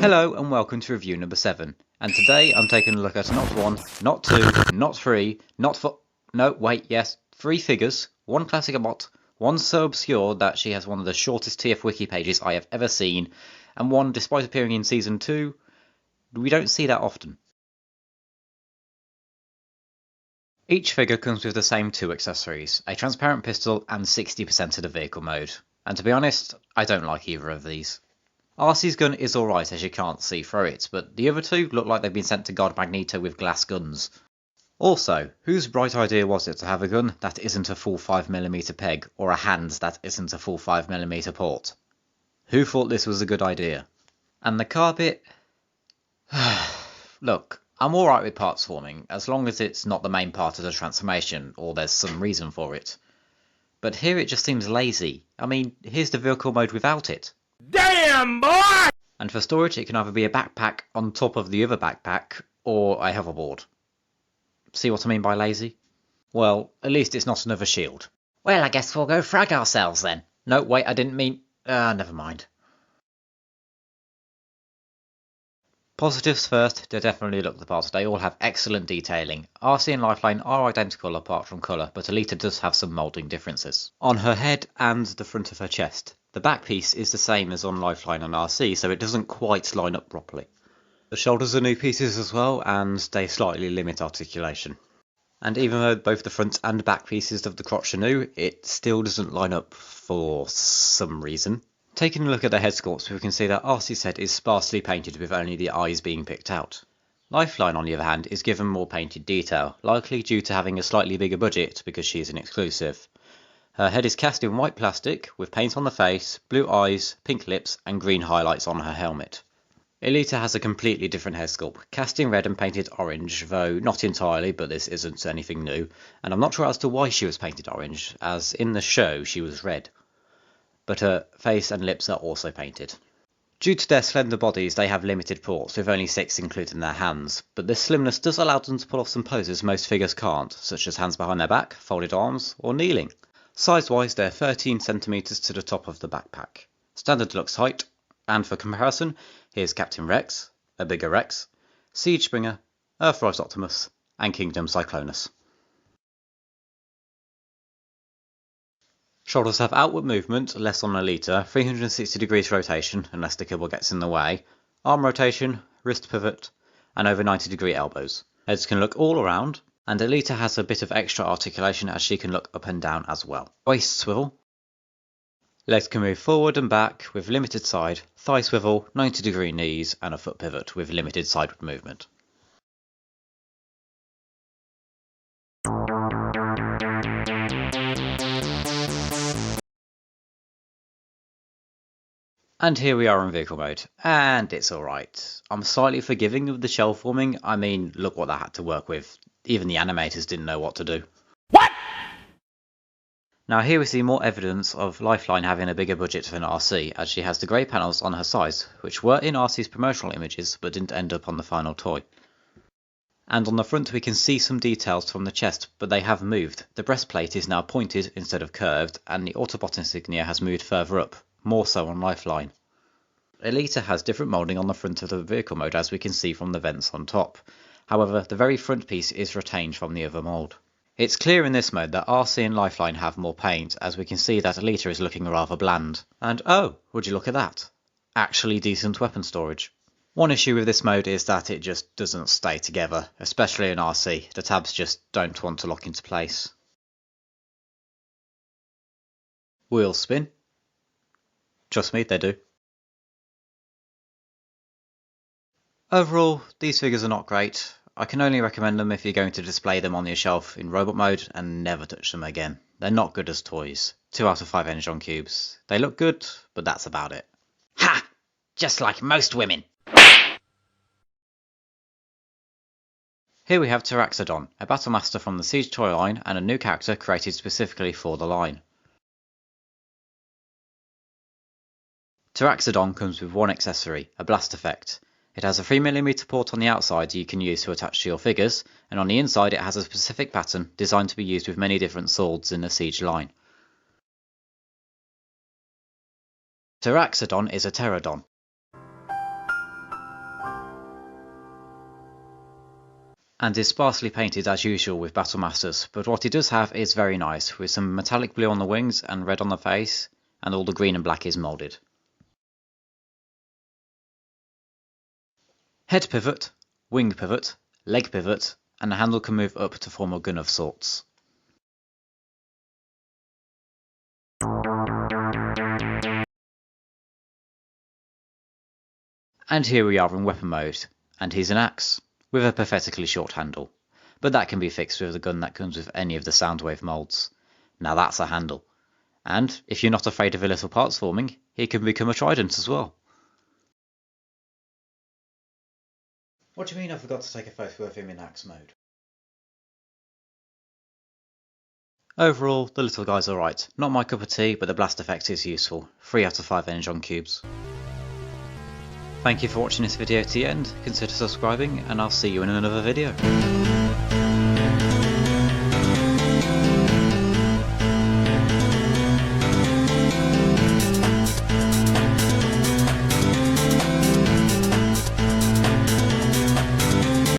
Hello and welcome to review number 7, and today I'm taking a look at not 1, not 2, not 3, not 4, no wait, yes, 3 figures, 1 classic bot, 1 so obscure that she has one of the shortest TF wiki pages I have ever seen, and 1, despite appearing in season 2, we don't see that often. Each figure comes with the same 2 accessories, a transparent pistol and 60% of the vehicle mode, and to be honest, I don't like either of these. Arcee's gun is alright as you can't see through it, but the other 2 look like they've been sent to God Magneto with glass guns. Also, whose bright idea was it to have a gun that isn't a full 5mm peg, or a hand that isn't a full 5mm port? Who thought this was a good idea? And the carpet? Look, I'm alright with parts forming, as long as it's not the main part of the transformation, or there's some reason for it. But here it just seems lazy. I mean, here's the vehicle mode without it. Damn, boy! And for storage, it can either be a backpack on top of the other backpack, or a hoverboard. See what I mean by lazy? Well, at least it's not another shield. Well, I guess we'll go frag ourselves then. No, wait, I didn't mean... never mind. Positives first, they definitely look the part. They all have excellent detailing. Arcee and Lifeline are identical apart from colour, but Elitea does have some moulding differences. On her head and the front of her chest. The back piece is the same as on Lifeline and Arcee, so it doesn't quite line up properly. The shoulders are new pieces as well, and they slightly limit articulation. And even though both the front and back pieces of the crotch are new, it still doesn't line up for some reason. Taking a look at the head sculpts, we can see that Arcee's head is sparsely painted with only the eyes being picked out. Lifeline, on the other hand, is given more painted detail, likely due to having a slightly bigger budget because she is an exclusive. Her head is cast in white plastic, with paint on the face, blue eyes, pink lips and green highlights on her helmet. Elitea has a completely different head sculpt, cast in red and painted orange, though not entirely, but this isn't anything new, and I'm not sure as to why she was painted orange, as in the show she was red. But her face and lips are also painted. Due to their slender bodies, they have limited ports, with only 6 including their hands, but this slimness does allow them to pull off some poses most figures can't, such as hands behind their back, folded arms, or kneeling. Size-wise, they're 13 cm to the top of the backpack. Standard deluxe height, and for comparison, here's Captain Rex, a bigger Rex, Siege Springer, Earthrise Optimus, and Kingdom Cyclonus. Shoulders have outward movement, less on Elitea, 360 degrees rotation, unless the kibble gets in the way, arm rotation, wrist pivot, and over 90 degree elbows. Heads can look all around, and Elitea has a bit of extra articulation as she can look up and down as well. Waist swivel. Legs can move forward and back with limited side, thigh swivel, 90 degree knees, and a foot pivot with limited sideward movement. And here we are in vehicle mode, and it's alright. I'm slightly forgiving of the shell forming. I mean, look what I had to work with. Even the animators didn't know what to do. What? Now here we see more evidence of Lifeline having a bigger budget than Arcee, as she has the grey panels on her sides, which were in Arcee's promotional images but didn't end up on the final toy. And on the front we can see some details from the chest, but they have moved. The breastplate is now pointed instead of curved, and the Autobot insignia has moved further up, more so on Lifeline. Elitea has different moulding on the front of the vehicle mode, as we can see from the vents on top. However, the very front piece is retained from the other mould. It's clear in this mode that Arcee and Lifeline have more paint, as we can see that Elitea is looking rather bland. And oh, would you look at that? Actually decent weapon storage. One issue with this mode is that it just doesn't stay together, especially in Arcee. The tabs just don't want to lock into place. Wheels spin. Trust me, they do. Overall, these figures are not great. I can only recommend them if you're going to display them on your shelf in robot mode and never touch them again. They're not good as toys. 2 out of 5 energon cubes. They look good, but that's about it. Ha! Just like most women. Here we have Terraxodon, a battlemaster from the Siege toy line and a new character created specifically for the line. Terraxodon comes with 1 accessory, a blast effect. It has a 3mm port on the outside you can use to attach to your figures, and on the inside it has a specific pattern designed to be used with many different swords in the Siege line. Terraxodon is a Pterodon. and is sparsely painted as usual with Battlemasters, but what he does have is very nice, with some metallic blue on the wings and red on the face, and all the green and black is moulded. Head pivot, wing pivot, leg pivot, and the handle can move up to form a gun of sorts. And here we are in weapon mode, and he's an axe, with a pathetically short handle, but that can be fixed with a gun that comes with any of the Soundwave moulds. Now that's a handle, and if you're not afraid of a little parts forming, he can become a trident as well. What do you mean I forgot to take a photo of him in axe mode? Overall, the little guy's alright, not my cup of tea, but the blast effect is useful, 3 out of 5 energon cubes. Thank you for watching this video to the end, consider subscribing, and I'll see you in another video.